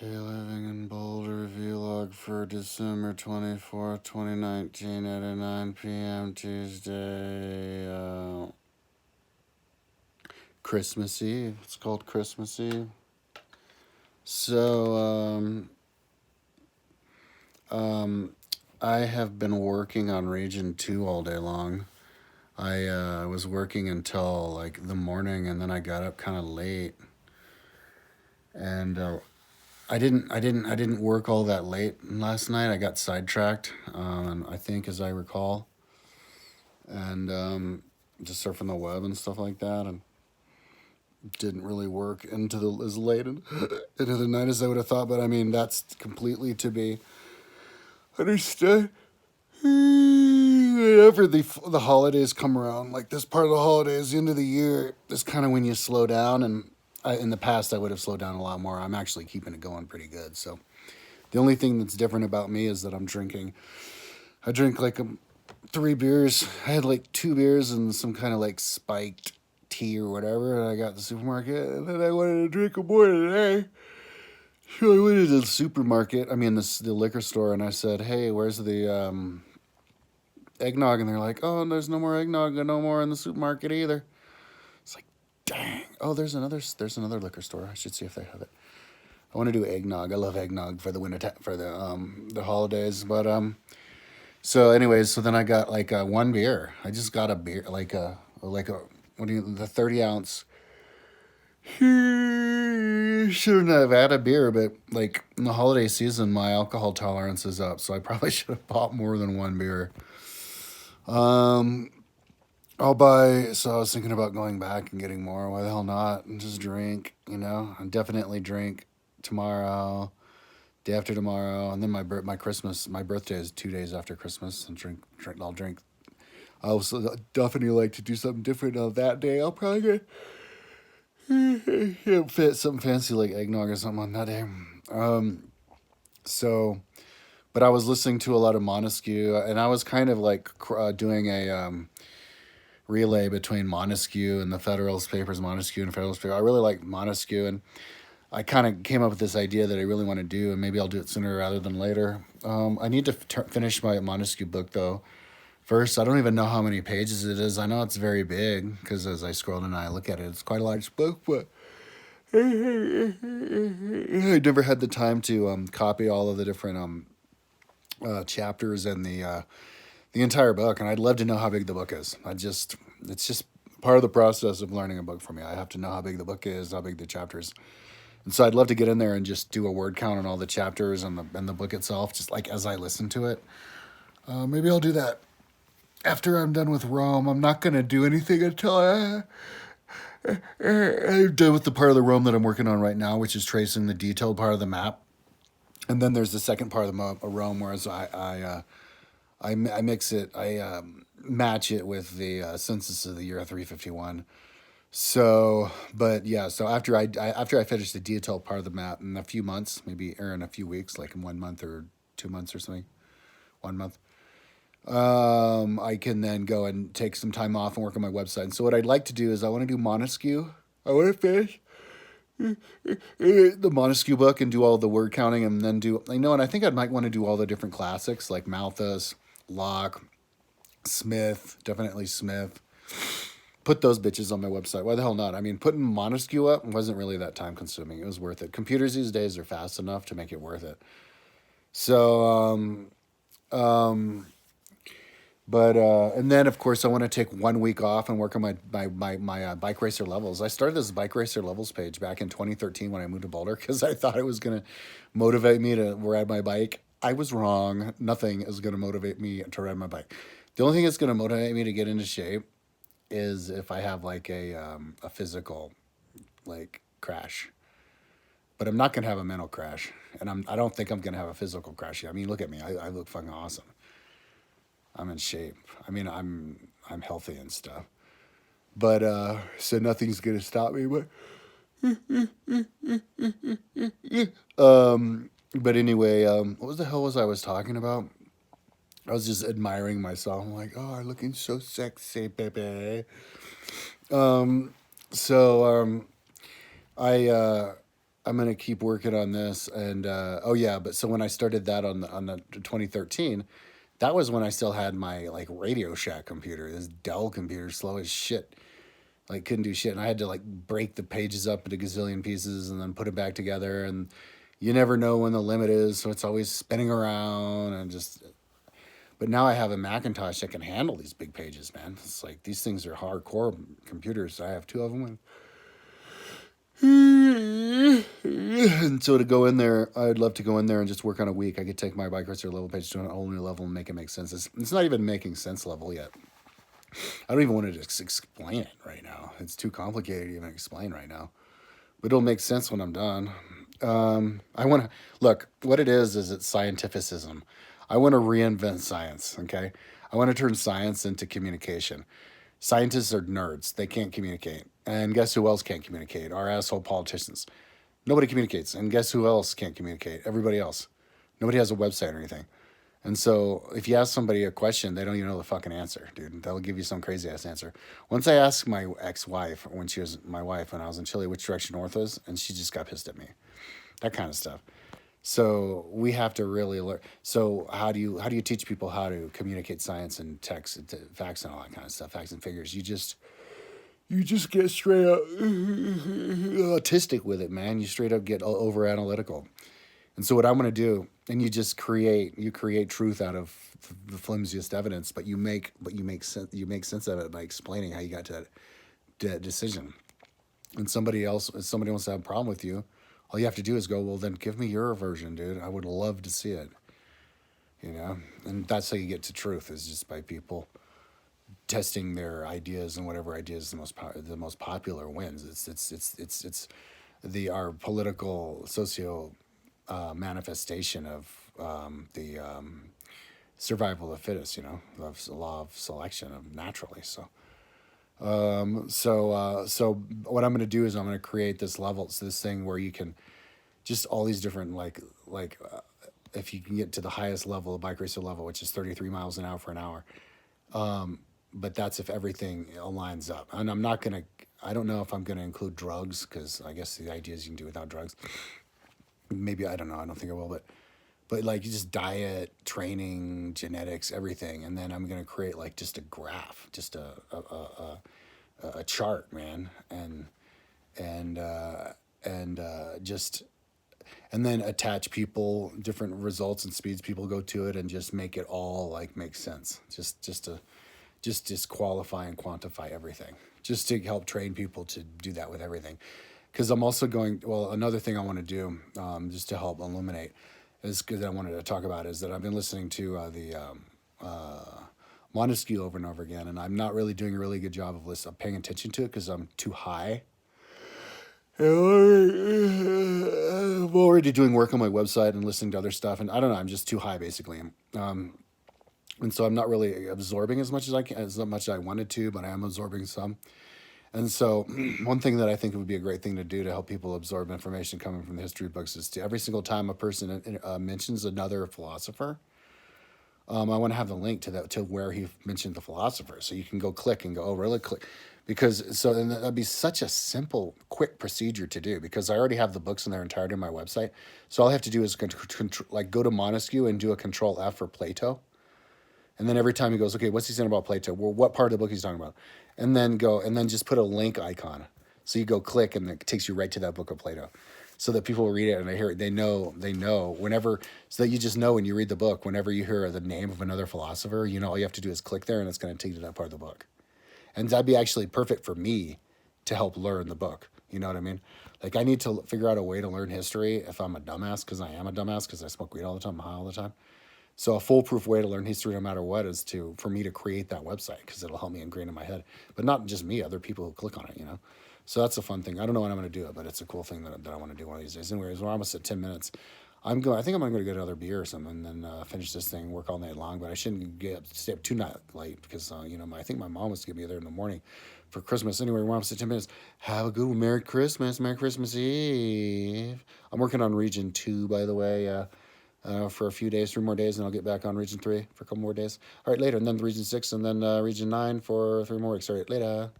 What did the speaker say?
Hey, living in Boulder vlog for December 24th, 2019 at a 9 p.m. Tuesday. Christmas Eve. It's called Christmas Eve. So, I have been working on Region 2 all day long. I was working until like the morning, and then I got up kind of late. And I didn't work all that late last night. I got sidetracked, I think, as I recall, and just surfing the web and stuff like that, and didn't really work into the as late into the night as I would have thought. But I mean, that's completely to be understood. Whenever the holidays come around, like this part of the holidays, the end of the year, is kind of when you slow down. And in the past, I would have slowed down a lot more. I'm actually keeping it going pretty good. So the only thing that's different about me is that I'm drinking. I drink like 3 beers. I had like 2 beers and some kind of like spiked tea or whatever. And I got at the supermarket, and then I wanted to drink more today. So I went to the supermarket. I mean, the liquor store, and I said, "Hey, where's the eggnog?" And they're like, "Oh, there's no more eggnog, and no more in the supermarket either." It's like, dang. Oh, there's another liquor store. I should see if they have it. I want to do eggnog. I love eggnog for the for the holidays. But so anyways, so then I got like one beer. I just got a beer, like a what do you the 30 ounce. Shouldn't have had a beer, but like in the holiday season, my alcohol tolerance is up, so I probably should have bought more than one beer. Um, I'll buy. So I was thinking about going back and getting more. Why the hell not? And just drink, and definitely drink tomorrow, day after tomorrow, and then my birthday is 2 days after Christmas, and drink. I'll drink. I also definitely like to do something different on that day. I'll probably get fit something fancy like eggnog or something on that day. So, but I was listening to a lot of Montesquieu, and I was kind of like doing a relay between Montesquieu and the Federalist Papers. Montesquieu and Federalist Papers. I really like Montesquieu, and I kind of came up with this idea that I really want to do, and maybe I'll do it sooner rather than later. I need to finish my Montesquieu book though. First, I don't even know how many pages it is. I know it's very big because as I scroll and I look at it, it's quite a large book. But I never had the time to copy all of the different chapters and the entire book, and I'd love to know how big the book is. It's just part of the process of learning a book for me. I have to know how big the book is, how big the chapters. And so I'd love to get in there and just do a word count on all the chapters and the book itself, just like as I listen to it. Maybe I'll do that after I'm done with Rome. I'm not gonna do anything until I'm done with the part of the Rome that I'm working on right now, which is tracing the detailed part of the map. And then there's the second part of the Rome, whereas I mix it, I match it with the census of the year 351. So, but yeah, so after I finish the detailed part of the map in a few months, maybe or in a few weeks, like in 1 month or 2 months or something, 1 month, I can then go and take some time off and work on my website. And so what I'd like to do is I want to do Montesquieu. I want to finish the Montesquieu book and do all the word counting, and then and I think I might want to do all the different classics like Malthus, Locke, Smith, definitely Smith. Put those bitches on my website. Why the hell not? I mean, putting Montesquieu up wasn't really that time consuming. It was worth it. Computers these days are fast enough to make it worth it. So, but and then of course I want to take 1 week off and work on my bike racer levels. I started this bike racer levels page back in 2013 when I moved to Boulder because I thought it was gonna motivate me to ride my bike. I was wrong. Nothing is gonna motivate me to ride my bike. The only thing that's gonna motivate me to get into shape is if I have like a physical like crash. But I'm not gonna have a mental crash, and I don't think I'm gonna have a physical crash. I mean, look at me. I look fucking awesome. I'm in shape. I mean, I'm healthy and stuff. But so nothing's gonna stop me. But anyway, what was the hell was I was talking about? I was just admiring myself. I'm like, oh, I'm looking so sexy, baby. So I I'm gonna keep working on this, and oh yeah, but so when I started that on the 2013, that was when I still had my like Radio Shack computer, this Dell computer, slow as shit, like couldn't do shit, and I had to like break the pages up into gazillion pieces and then put it back together, and you never know when the limit is, so it's always spinning around and just. But now I have a Macintosh that can handle these big pages, man. It's like these things are hardcore computers. I have two of them. And so to go in there, I'd love to go in there and just work on a week. I could take my bike racer level page to a whole new level and make it make sense. It's not even making sense level yet. I don't even want to just explain it right now. It's too complicated to even explain right now. But it'll make sense when I'm done. I want to look. What it is it's scientificism. I want to reinvent science. Okay, I want to turn science into communication. Scientists are nerds. They can't communicate. And guess who else can't communicate? Our asshole politicians. Nobody communicates. And guess who else can't communicate? Everybody else. Nobody has a website or anything. And so if you ask somebody a question, they don't even know the fucking answer, dude. They'll give you some crazy ass answer. Once I asked my ex-wife, when she was my wife, when I was in Chile, which direction north was, and she just got pissed at me. That kind of stuff. So we have to really learn. So how do you teach people how to communicate science and text, and facts and all that kind of stuff, facts and figures? You just get straight up autistic with it, man. You straight up get over analytical. And so what I'm going to do, and you create truth out of the flimsiest evidence, but you make sense of it by explaining how you got to that decision. And somebody else, if somebody wants to have a problem with you, all you have to do is go, well, then give me your version, dude. I would love to see it, And that's how you get to truth is just by people testing their ideas, and whatever idea is the most popular wins. It's the our political socio manifestation of the survival of the fittest, of the law of selection of naturally. So what I'm going to do is I'm going to create this level, so this thing where you can just all these different if you can get to the highest level, the bike racer level, which is 33 miles an hour for an hour. But that's if everything aligns up. And I don't know if I'm going to include drugs, because I guess the idea is you can do without drugs. Maybe, I don't know. I don't think I will, but like you just diet, training, genetics, everything. And then I'm going to create like just a graph, just a chart, man. And and then attach people, different results and speeds people go to it, and just make it all like make sense. Just qualify and quantify everything, just to help train people to do that with everything. Because I'm also another thing I want to do, just to help illuminate, is because I wanted to talk about, is that I've been listening to Montesquieu over and over again, and I'm not really doing a really good job of paying attention to it because I'm too high. I'm already doing work on my website and listening to other stuff, and I don't know, I'm just too high basically. And so I'm not really absorbing as much as much as I wanted to, but I am absorbing some. And so, one thing that I think would be a great thing to do to help people absorb information coming from the history books is to every single time a person mentions another philosopher, I want to have the link to where he mentioned the philosopher, so you can go click and go, oh, really click, and that'd be such a simple, quick procedure to do, because I already have the books in their entirety on my website. So all I have to do is go to Montesquieu and do a Control F for Plato. And then every time he goes, okay, what's he saying about Plato? Well, what part of the book he's talking about? And then just put a link icon. So you go click, and it takes you right to that book of Plato, so that people read it and they hear it. They know whenever, so that you just know when you read the book, whenever you hear the name of another philosopher, all you have to do is click there, and it's going to take you to that part of the book. And that'd be actually perfect for me to help learn the book. You know what I mean? Like, I need to figure out a way to learn history if I'm a dumbass, because I am a dumbass, because I smoke weed all the time, I'm high all the time. So a foolproof way to learn history, no matter what, is for me to create that website, because it'll help me ingrain in my head. But not just me, other people who click on it. So that's a fun thing. I don't know when I'm going to do it, but it's a cool thing that I want to do one of these days. Anyways, we're almost at 10 minutes. I think I'm going to get another beer or something, and then finish this thing, work all night long. But I shouldn't stay up too night late, because I think my mom was going to be there in the morning for Christmas. Anyway, we're almost at 10 minutes. Have a good one. Merry Christmas. Merry Christmas Eve. I'm working on Region 2, by the way. For a few days, 3 more days, and I'll get back on Region 3 for a couple more days. All right, later, and then Region 6, and then Region 9 for 3 more weeks. All right, later.